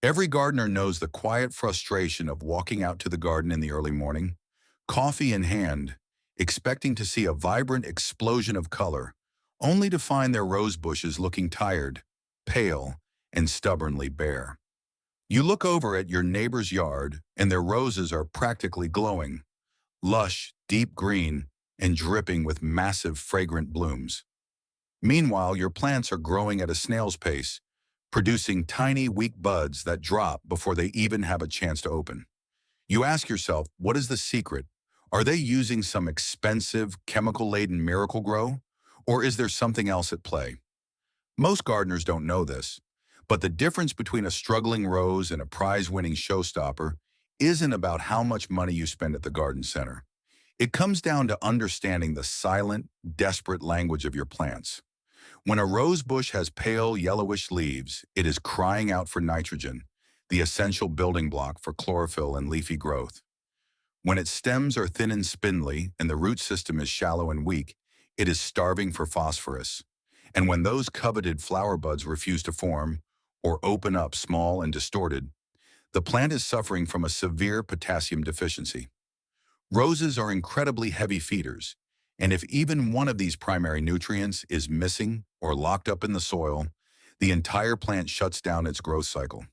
Every gardener knows the quiet frustration of walking out to the garden in the early morning, coffee in hand, expecting to see a vibrant explosion of color, only to find their rose bushes looking tired, pale, and stubbornly bare. You look over at your neighbor's yard, and their roses are practically glowing, lush, deep green, and dripping with massive, fragrant blooms. Meanwhile, your plants are growing at a snail's pace, producing tiny, weak buds that drop before they even have a chance to open. You ask yourself, what is the secret? Are they using some expensive, chemical-laden miracle grow? Or is there something else at play? Most gardeners don't know this, but the difference between a struggling rose and a prize-winning showstopper isn't about how much money you spend at the garden center. It comes down to understanding the silent, desperate language of your plants. When a rose bush has pale, yellowish leaves, it is crying out for nitrogen, the essential building block for chlorophyll and leafy growth. When its stems are thin and spindly and the root system is shallow and weak, it is starving for phosphorus. And when those coveted flower buds refuse to form or open up small and distorted, the plant is suffering from a severe potassium deficiency. Roses are incredibly heavy feeders, and if even one of these primary nutrients is missing or locked up in the soil, the entire plant shuts down its growth cycle.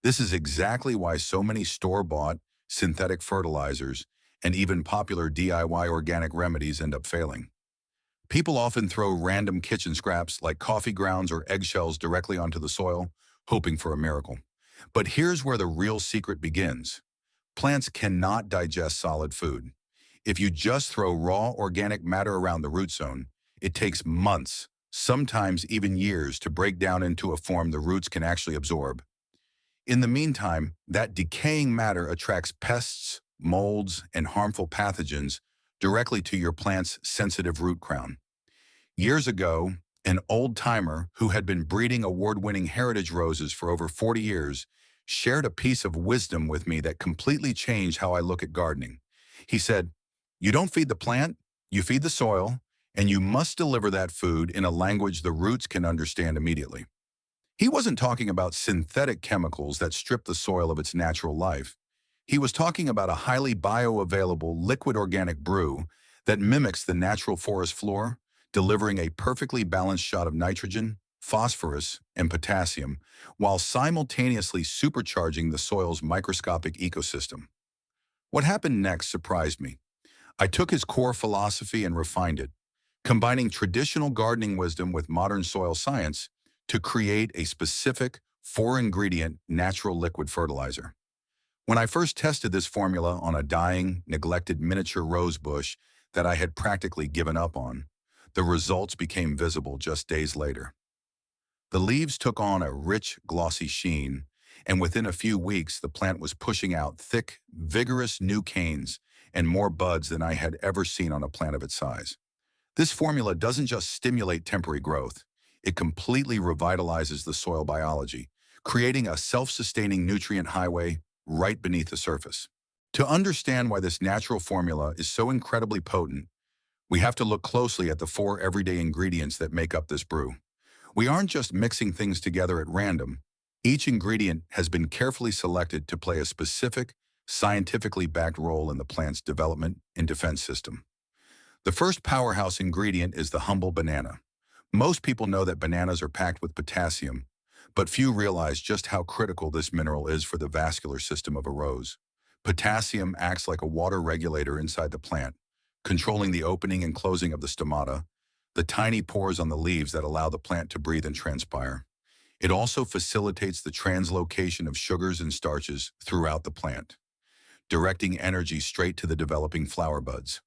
This is exactly why so many store-bought, synthetic fertilizers and even popular DIY organic remedies end up failing. People often throw random kitchen scraps like coffee grounds or eggshells directly onto the soil, hoping for a miracle. But here's where the real secret begins. Plants cannot digest solid food. If you just throw raw organic matter around the root zone, it takes months, sometimes even years, to break down into a form the roots can actually absorb. In the meantime, that decaying matter attracts pests, molds, and harmful pathogens directly to your plant's sensitive root crown. Years ago, an old-timer who had been breeding award-winning heritage roses for over 40 years shared a piece of wisdom with me that completely changed how I look at gardening. He said, "You don't feed the plant, you feed the soil, and you must deliver that food in a language the roots can understand immediately." He wasn't talking about synthetic chemicals that strip the soil of its natural life. He was talking about a highly bioavailable liquid organic brew that mimics the natural forest floor, delivering a perfectly balanced shot of nitrogen, phosphorus, and potassium, while simultaneously supercharging the soil's microscopic ecosystem. What happened next surprised me. I took his core philosophy and refined it, combining traditional gardening wisdom with modern soil science to create a specific, four-ingredient, natural liquid fertilizer. When I first tested this formula on a dying, neglected miniature rose bush that I had practically given up on, the results became visible just days later. The leaves took on a rich, glossy sheen, and within a few weeks the plant was pushing out thick, vigorous new canes and more buds than I had ever seen on a plant of its size. This formula doesn't just stimulate temporary growth, it completely revitalizes the soil biology, creating a self-sustaining nutrient highway right beneath the surface. To understand why this natural formula is so incredibly potent, we have to look closely at the four everyday ingredients that make up this brew. We aren't just mixing things together at random. Each ingredient has been carefully selected to play a specific, scientifically backed role in the plant's development and defense system. The first powerhouse ingredient is the humble banana. Most people know that bananas are packed with potassium, but few realize just how critical this mineral is for the vascular system of a rose. Potassium acts like a water regulator inside the plant, controlling the opening and closing of the stomata, the tiny pores on the leaves that allow the plant to breathe and transpire. It also facilitates the translocation of sugars and starches throughout the plant, directing energy straight to the developing flower buds.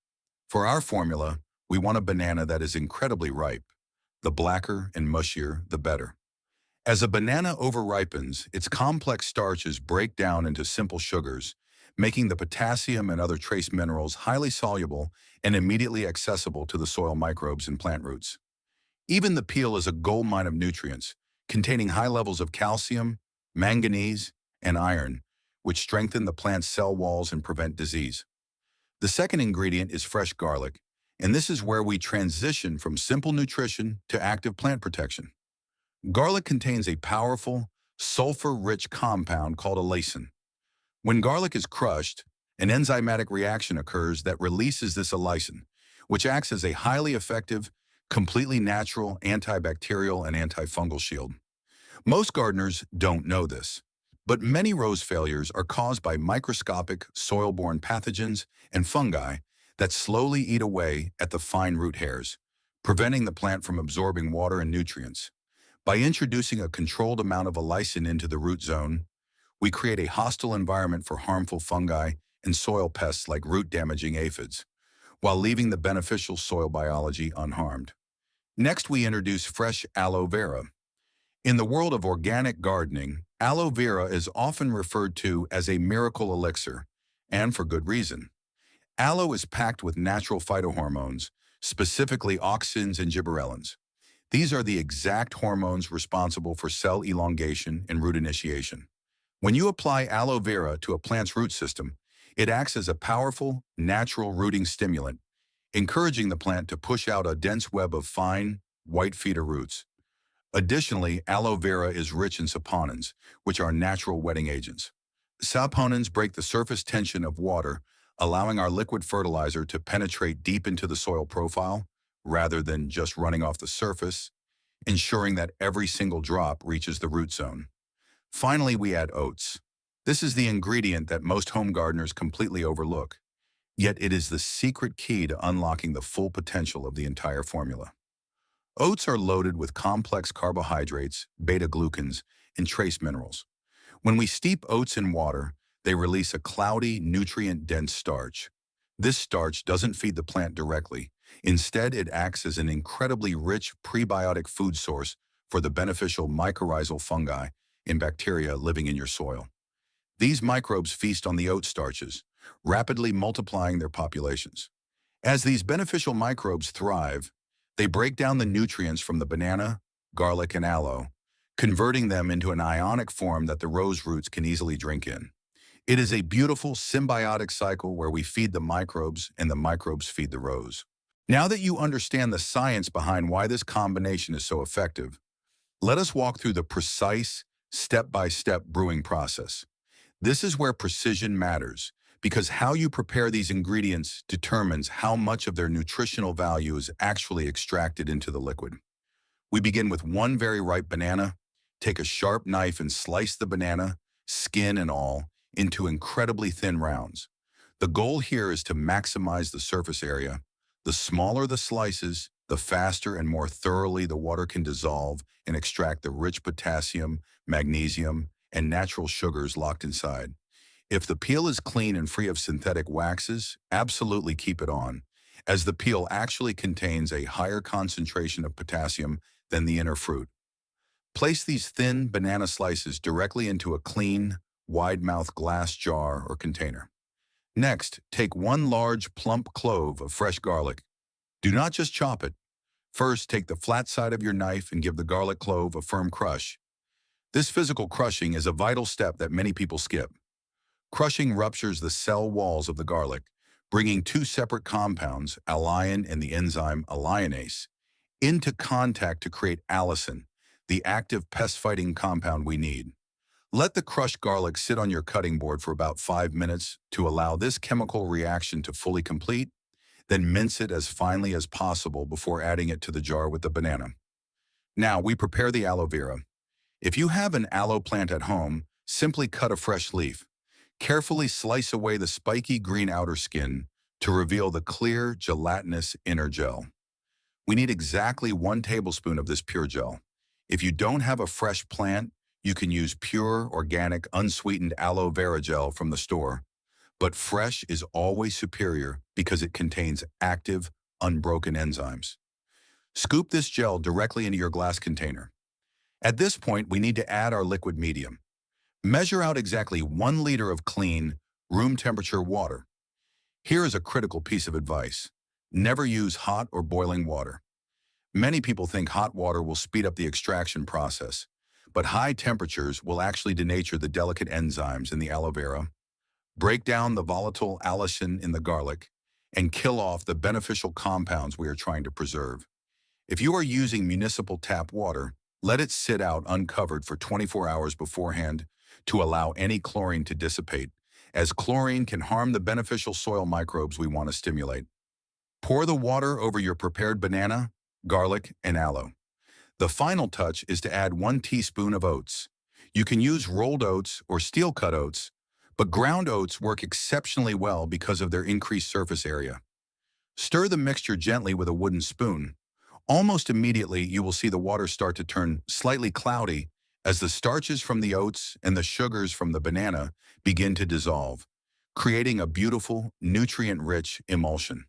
For our formula, we want a banana that is incredibly ripe. The blacker and mushier, the better. As a banana overripens, its complex starches break down into simple sugars, making the potassium and other trace minerals highly soluble and immediately accessible to the soil microbes and plant roots. Even the peel is a goldmine of nutrients, containing high levels of calcium, manganese, and iron, which strengthen the plant's cell walls and prevent disease. The second ingredient is fresh garlic, and this is where we transition from simple nutrition to active plant protection. Garlic contains a powerful, sulfur-rich compound called allicin. When garlic is crushed, an enzymatic reaction occurs that releases this allicin, which acts as a highly effective, completely natural antibacterial and antifungal shield. Most gardeners don't know this, but many rose failures are caused by microscopic soil-borne pathogens and fungi that slowly eat away at the fine root hairs, preventing the plant from absorbing water and nutrients. By introducing a controlled amount of allicin into the root zone, we create a hostile environment for harmful fungi and soil pests like root-damaging aphids, while leaving the beneficial soil biology unharmed. Next, we introduce fresh aloe vera. In the world of organic gardening, aloe vera is often referred to as a miracle elixir, and for good reason. Aloe is packed with natural phytohormones, specifically auxins and gibberellins. These are the exact hormones responsible for cell elongation and root initiation. When you apply aloe vera to a plant's root system, it acts as a powerful, natural rooting stimulant, encouraging the plant to push out a dense web of fine, white feeder roots. Additionally, aloe vera is rich in saponins, which are natural wetting agents. Saponins break the surface tension of water, allowing our liquid fertilizer to penetrate deep into the soil profile, rather than just running off the surface, ensuring that every single drop reaches the root zone. Finally, we add oats. This is the ingredient that most home gardeners completely overlook, yet it is the secret key to unlocking the full potential of the entire formula. Oats are loaded with complex carbohydrates, beta-glucans, and trace minerals. When we steep oats in water, they release a cloudy, nutrient-dense starch. This starch doesn't feed the plant directly. Instead, it acts as an incredibly rich prebiotic food source for the beneficial mycorrhizal fungi and bacteria living in your soil. These microbes feast on the oat starches, rapidly multiplying their populations. As these beneficial microbes thrive, they break down the nutrients from the banana, garlic, and aloe, converting them into an ionic form that the rose roots can easily drink in. It is a beautiful symbiotic cycle where we feed the microbes and the microbes feed the rose. Now that you understand the science behind why this combination is so effective, let us walk through the precise, step-by-step brewing process. This is where precision matters, because how you prepare these ingredients determines how much of their nutritional value is actually extracted into the liquid. We begin with one very ripe banana. Take a sharp knife and slice the banana, skin and all, into incredibly thin rounds. The goal here is to maximize the surface area. The smaller the slices, the faster and more thoroughly the water can dissolve and extract the rich potassium, magnesium, and natural sugars locked inside. If the peel is clean and free of synthetic waxes, absolutely keep it on, as the peel actually contains a higher concentration of potassium than the inner fruit. Place these thin banana slices directly into a clean, wide-mouthed glass jar or container. Next, take one large, plump clove of fresh garlic. Do not just chop it. First, take the flat side of your knife and give the garlic clove a firm crush. This physical crushing is a vital step that many people skip. Crushing ruptures the cell walls of the garlic, bringing two separate compounds, alliin and the enzyme alliinase, into contact to create allicin, the active pest-fighting compound we need. Let the crushed garlic sit on your cutting board for about 5 minutes to allow this chemical reaction to fully complete, then mince it as finely as possible before adding it to the jar with the banana. Now, we prepare the aloe vera. If you have an aloe plant at home, simply cut a fresh leaf. Carefully slice away the spiky green outer skin to reveal the clear, gelatinous inner gel. We need exactly 1 tablespoon of this pure gel. If you don't have a fresh plant, you can use pure, organic, unsweetened aloe vera gel from the store. But fresh is always superior because it contains active, unbroken enzymes. Scoop this gel directly into your glass container. At this point, we need to add our liquid medium. Measure out exactly 1 liter of clean, room-temperature water. Here is a critical piece of advice. Never use hot or boiling water. Many people think hot water will speed up the extraction process, but high temperatures will actually denature the delicate enzymes in the aloe vera, break down the volatile allicin in the garlic, and kill off the beneficial compounds we are trying to preserve. If you are using municipal tap water, Let it sit out uncovered for 24 hours beforehand to allow any chlorine to dissipate, as chlorine can harm the beneficial soil microbes we want to stimulate. Pour the water over your prepared banana, garlic, and aloe. The final touch is to add 1 teaspoon of oats. You can use rolled oats or steel-cut oats, but ground oats work exceptionally well because of their increased surface area. Stir the mixture gently with a wooden spoon. Almost immediately, you will see the water start to turn slightly cloudy as the starches from the oats and the sugars from the banana begin to dissolve, creating a beautiful, nutrient-rich emulsion.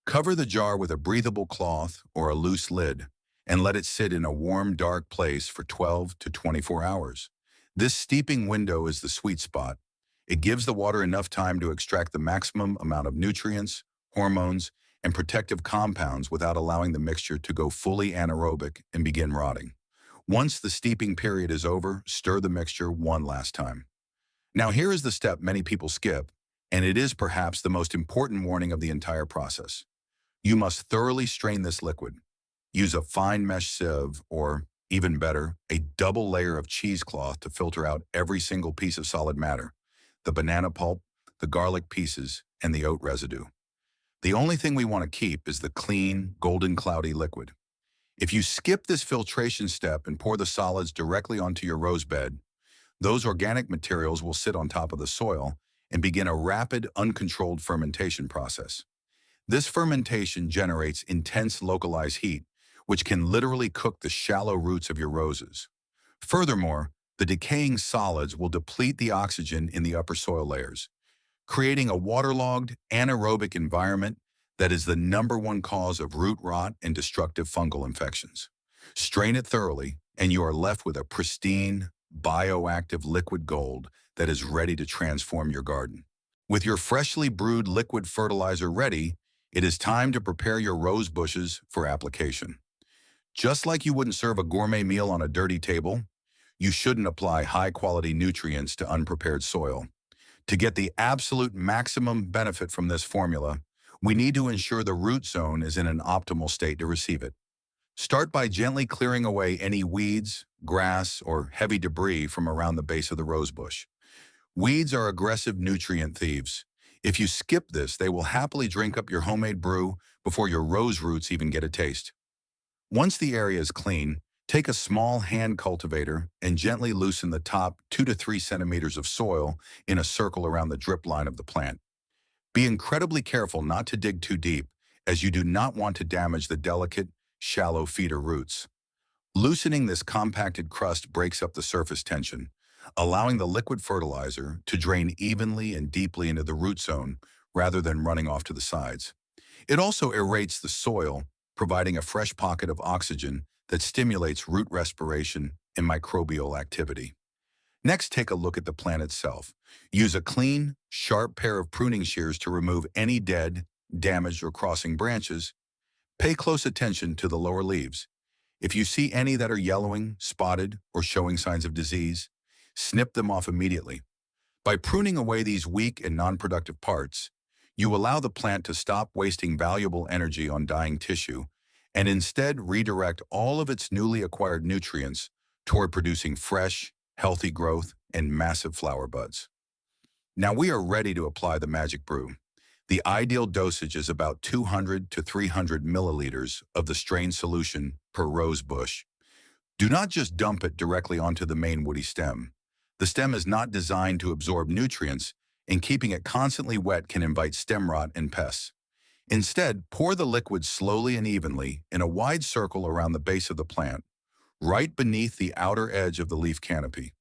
Cover the jar with a breathable cloth or a loose lid and let it sit in a warm, dark place for 12 to 24 hours. This steeping window is the sweet spot. It gives the water enough time to extract the maximum amount of nutrients, hormones, and protective compounds without allowing the mixture to go fully anaerobic and begin rotting. Once the steeping period is over, stir the mixture one last time. Now here is the step many people skip, and it is perhaps the most important warning of the entire process. You must thoroughly strain this liquid. Use a fine mesh sieve or, even better, a double layer of cheesecloth to filter out every single piece of solid matter, the banana pulp, the garlic pieces, and the oat residue. The only thing we want to keep is the clean, golden cloudy liquid. If you skip this filtration step and pour the solids directly onto your rose bed, those organic materials will sit on top of the soil and begin a rapid, uncontrolled fermentation process. This fermentation generates intense localized heat, which can literally cook the shallow roots of your roses. Furthermore, the decaying solids will deplete the oxygen in the upper soil layers, creating a waterlogged, anaerobic environment that is the #1 cause of root rot and destructive fungal infections. Strain it thoroughly, and you are left with a pristine, bioactive liquid gold that is ready to transform your garden. With your freshly brewed liquid fertilizer ready, it is time to prepare your rose bushes for application. Just like you wouldn't serve a gourmet meal on a dirty table, you shouldn't apply high-quality nutrients to unprepared soil. To get the absolute maximum benefit from this formula, we need to ensure the root zone is in an optimal state to receive it. Start by gently clearing away any weeds, grass, or heavy debris from around the base of the rose bush. Weeds are aggressive nutrient thieves. If you skip this, they will happily drink up your homemade brew before your rose roots even get a taste. Once the area is clean, take a small hand cultivator and gently loosen the top 2 to 3 centimeters of soil in a circle around the drip line of the plant. Be incredibly careful not to dig too deep, as you do not want to damage the delicate, shallow feeder roots. Loosening this compacted crust breaks up the surface tension, allowing the liquid fertilizer to drain evenly and deeply into the root zone rather than running off to the sides. It also aerates the soil, providing a fresh pocket of oxygen that stimulates root respiration and microbial activity. Next, take a look at the plant itself. Use a clean, sharp pair of pruning shears to remove any dead, damaged, or crossing branches. Pay close attention to the lower leaves. If you see any that are yellowing, spotted, or showing signs of disease, snip them off immediately. By pruning away these weak and non-productive parts, you allow the plant to stop wasting valuable energy on dying tissue and instead redirect all of its newly acquired nutrients toward producing fresh, healthy growth and massive flower buds. Now we are ready to apply the magic brew. The ideal dosage is about 200 to 300 milliliters of the strained solution per rose bush. Do not just dump it directly onto the main woody stem. The stem is not designed to absorb nutrients, and keeping it constantly wet can invite stem rot and pests. Instead, pour the liquid slowly and evenly in a wide circle around the base of the plant, right beneath the outer edge of the leaf canopy.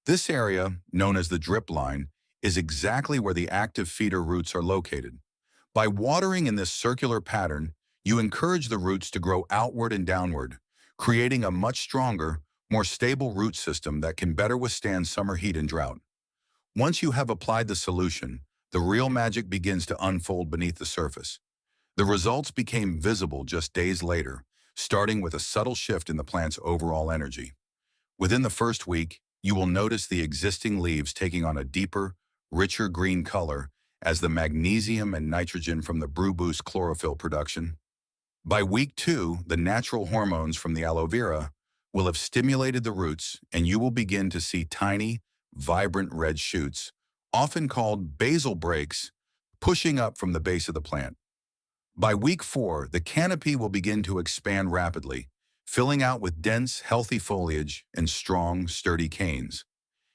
This area, known as the drip line, is exactly where the active feeder roots are located. By watering in this circular pattern, you encourage the roots to grow outward and downward, creating a much stronger, more stable root system that can better withstand summer heat and drought. Once you have applied the solution, the real magic begins to unfold beneath the surface. The results became visible just days later, starting with a subtle shift in the plant's overall energy. Within the first week, you will notice the existing leaves taking on a deeper, richer green color as the magnesium and nitrogen from the brew boost chlorophyll production. By week 2, the natural hormones from the aloe vera, will have stimulated the roots, and you will begin to see tiny, vibrant red shoots, often called basal breaks, pushing up from the base of the plant. By week 4, the canopy will begin to expand rapidly, filling out with dense, healthy foliage and strong, sturdy canes.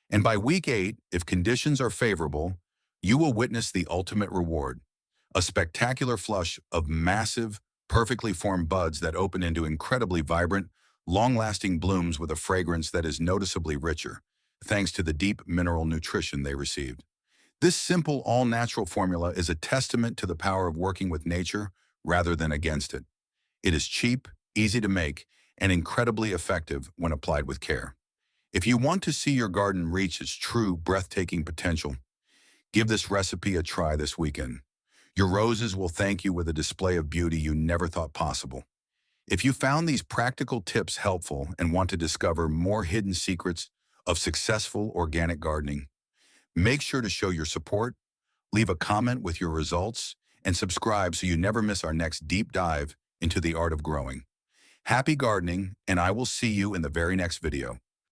And by week 8, if conditions are favorable, you will witness the ultimate reward, a spectacular flush of massive, perfectly formed buds that open into incredibly vibrant, long-lasting blooms with a fragrance that is noticeably richer, thanks to the deep mineral nutrition they received. This simple, all-natural formula is a testament to the power of working with nature rather than against it. It is cheap, easy to make, and incredibly effective when applied with care. If you want to see your garden reach its true, breathtaking potential, give this recipe a try this weekend. Your roses will thank you with a display of beauty you never thought possible. If you found these practical tips helpful and want to discover more hidden secrets of successful organic gardening, make sure to show your support, leave a comment with your results, and subscribe so you never miss our next deep dive into the art of growing. Happy gardening, and I will see you in the very next video.